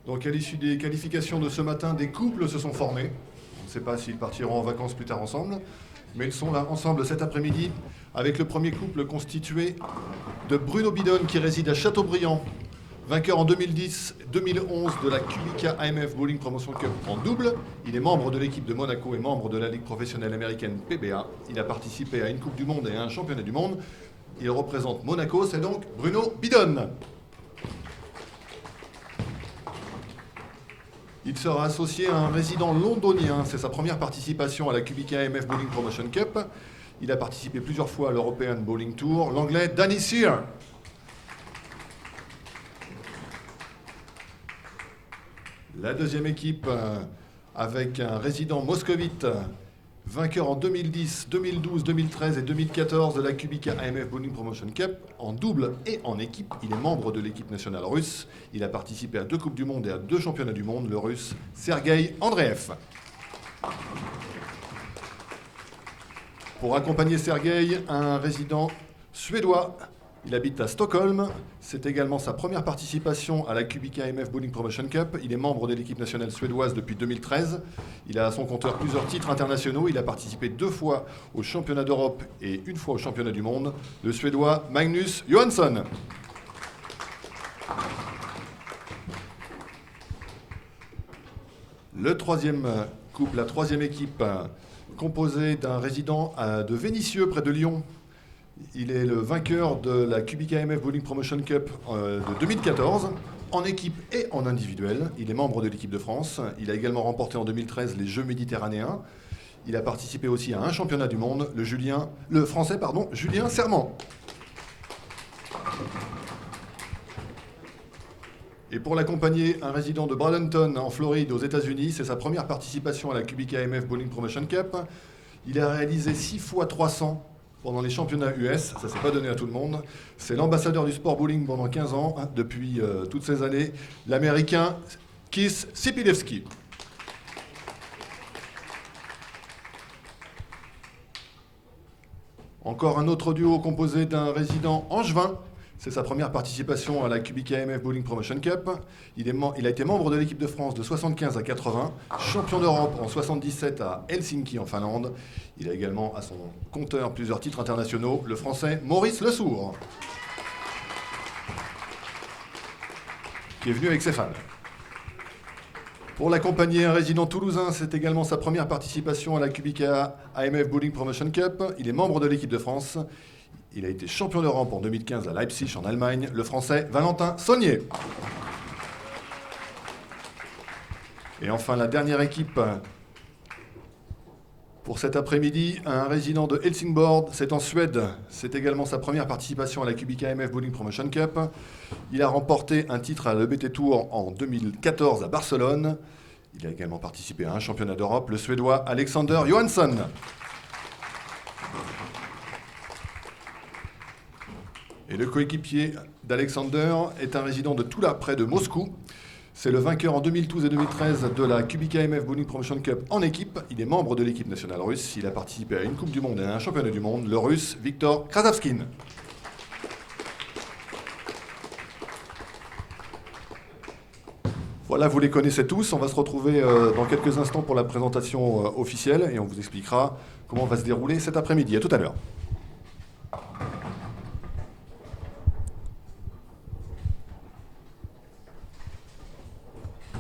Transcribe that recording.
Donc à l'issue des qualifications de ce matin, des couples se sont formés. On ne sait pas s'ils partiront en vacances plus tard ensemble, mais ils sont là ensemble cet après-midi avec le premier couple constitué de Bruno Bidon qui réside à Châteaubriand, vainqueur en 2010-2011 de la Kubica AMF Bowling Promotion Cup en double. Il est membre de l'équipe de Monaco et membre de la Ligue professionnelle américaine PBA. Il a participé à une Coupe du Monde et à un Championnat du Monde. Il représente Monaco, c'est donc Bruno Bidon. Il sera associé à un résident londonien. C'est sa première participation à la Kubica AMF Bowling Promotion Cup. Il a participé plusieurs fois à l'European Bowling Tour. L'anglais Danny Sear. La deuxième équipe avec un résident moscovite, vainqueur en 2010, 2012, 2013 et 2014 de la Kubica AMF Bowling Promotion Cup en double et en équipe. Il est membre de l'équipe nationale russe. Il a participé à 2 Coupes du Monde et à 2 Championnats du Monde, le russe Sergei Andreev. Pour accompagner Sergei, un résident suédois. Il habite à Stockholm. C'est également sa première participation à la Kubica AMF Bowling Promotion Cup. Il est membre de l'équipe nationale suédoise depuis 2013. Il a à son compteur plusieurs titres internationaux. Il a participé 2 fois au championnat d'Europe et 1 fois au championnat du monde. Le suédois Magnus Johansson. Le troisième couple, la troisième équipe, composée d'un résident de Vénissieux près de Lyon. Il est le vainqueur de la Kubica AMF Bowling Promotion Cup de 2014, en équipe et en individuel. Il est membre de l'équipe de France. Il a également remporté en 2013 les Jeux méditerranéens. Il a participé aussi à un championnat du monde, le français Julien Serment. Et pour l'accompagner, un résident de Bradenton en Floride aux États-Unis. C'est sa première participation à la Kubica AMF Bowling Promotion Cup. Il a réalisé 6 fois 300 pendant les championnats US, ça ne s'est pas donné à tout le monde. C'est l'ambassadeur du sport bowling pendant 15 ans, depuis toutes ces années, l'Américain Keith Sipilewski. Encore un autre duo composé d'un résident angevin. C'est sa première participation à la Kubica AMF Bowling Promotion Cup. Il a été membre de l'équipe de France de 75 à 80, champion d'Europe en 77 à Helsinki en Finlande. Il a également à son compteur plusieurs titres internationaux, le français Maurice Lesourd, qui est venu avec ses fans. Pour l'accompagner, un résident toulousain, c'est également sa première participation à la Kubica AMF Bowling Promotion Cup. Il est membre de l'équipe de France. Il a été champion d'Europe en 2015 à Leipzig en Allemagne, le français Valentin Saunier. Et enfin la dernière équipe pour cet après-midi, un résident de Helsingborg, c'est en Suède. C'est également sa première participation à la Kubica AMF Bowling Promotion Cup. Il a remporté un titre à l'EBT Tour en 2014 à Barcelone. Il a également participé à un championnat d'Europe, le Suédois Alexander Johansson. Et le coéquipier d'Alexander est un résident de Tula, près de Moscou. C'est le vainqueur en 2012 et 2013 de la Kubica AMF Bowling Promotion Cup en équipe. Il est membre de l'équipe nationale russe. Il a participé à une Coupe du Monde et à un championnat du monde, le russe Viktor Krasavskin. Voilà, vous les connaissez tous. On va se retrouver dans quelques instants pour la présentation officielle et on vous expliquera comment va se dérouler cet après-midi. À tout à l'heure.